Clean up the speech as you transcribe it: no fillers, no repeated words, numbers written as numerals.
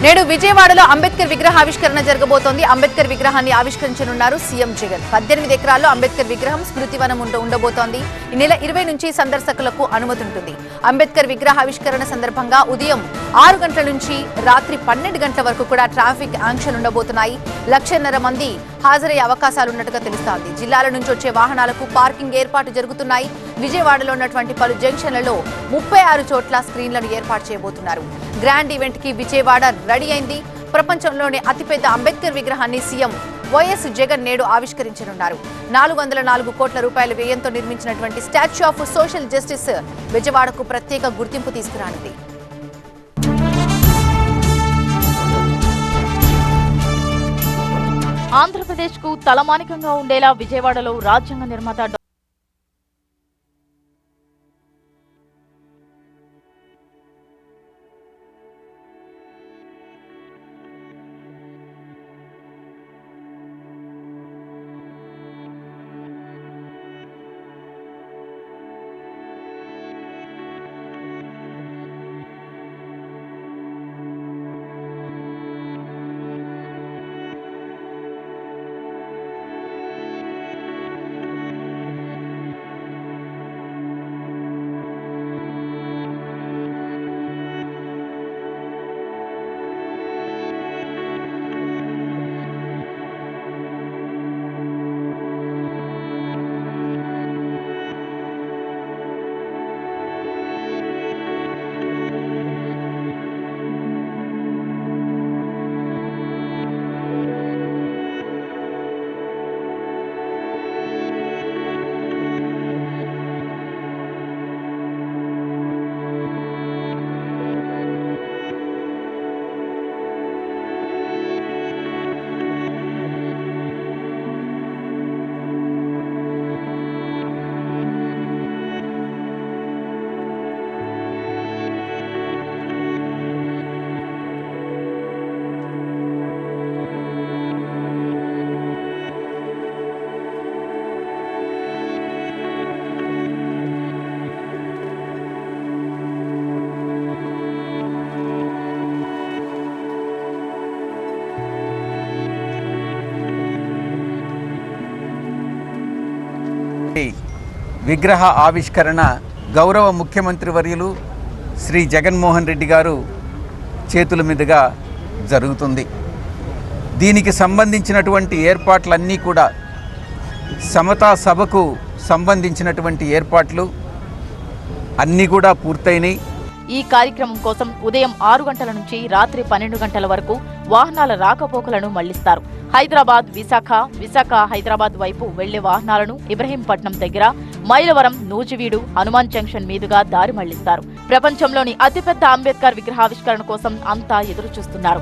నేడు విజయవాడలో అంబేద్కర్ విగ్రహావిష్కరణ జరగబోతోంది. అంబేద్కర్ విగ్రహాన్ని ఆవిష్కరించనున్నారు సీఎం జగన్. 18 ఎకరాల్లో అంబేద్కర్ విగ్రహం స్మృతివనం ఉండబోతోంది. ఈ నెల 20 నుంచి సందర్శకులకు అనుమతి ఉంటుంది. అంబేద్కర్ విగ్రహావిష్కరణ సందర్భంగా ఉదయం 6 గంటల నుంచి రాత్రి 12 గంటల వరకు కూడా ట్రాఫిక్ ఆంక్షలు ఉండబోతున్నాయి. 1,50,000 మంది హాజరయ్యే అవకాశాలున్నట్టుగా తెలుస్తోంది. జిల్లాల నుంచి వచ్చే వాహనాలకు పార్కింగ్ ఏర్పాటు జరుగుతున్నాయి. విజయవాడలో ఉన్నటువంటి పలు జంక్షన్లలో 36 చోట్ల స్క్రీన్లను ఏర్పాటు చేయబోతున్నారు. గ్రాండ్ ఈవెంట్ కి విజయవాడ రెడీ అయింది. ప్రపంచంలోనే అతిపెద్ద అంబేద్కర్ విగ్రహాన్ని సీఎం వైఎస్ జగన్ నేడు ఆవిష్కరించనున్నారు. 404 కోట్ల రూపాయల వ్యయంతో నిర్మించినటువంటి స్టాచ్యూ ఆఫ్ సోషల్ జస్టిస్ విజయవాడకు ప్రత్యేక గుర్తింపు తీసుకురానుంది. ఆంధ్రప్రదేశ్ కు తలమానికంగా ఉండేలా విజయవాడలో రాజ్యాంగ నిర్మాత విగ్రహ ఆవిష్కరణ గౌరవ ముఖ్యమంత్రి వర్యులు శ్రీ జగన్మోహన్ రెడ్డి గారు చేతుల మీదుగా జరుగుతుంది. దీనికి సంబంధించినటువంటి ఏర్పాట్లన్నీ కూడా సమతా సభకు సంబంధించినటువంటి ఏర్పాట్లు అన్నీ కూడా పూర్తయినాయి. ఈ కార్యక్రమం కోసం ఉదయం 6 గంటల నుంచి రాత్రి 12 గంటల వరకు వాహనాల రాకపోకలను మళ్లిస్తారు. హైదరాబాద్ విశాఖ హైదరాబాద్ వైపు వెళ్లే వాహనాలను ఇబ్రహీంపట్నం దగ్గర మైలవరం, నూజివీడు, హనుమాన్ జంక్షన్ మీదుగా దారి మళ్లిస్తారు. ప్రపంచంలోని అతిపెద్ద అంబేద్కర్ విగ్రహావిష్కరణ కోసం అంతా ఎదురు చూస్తున్నారు.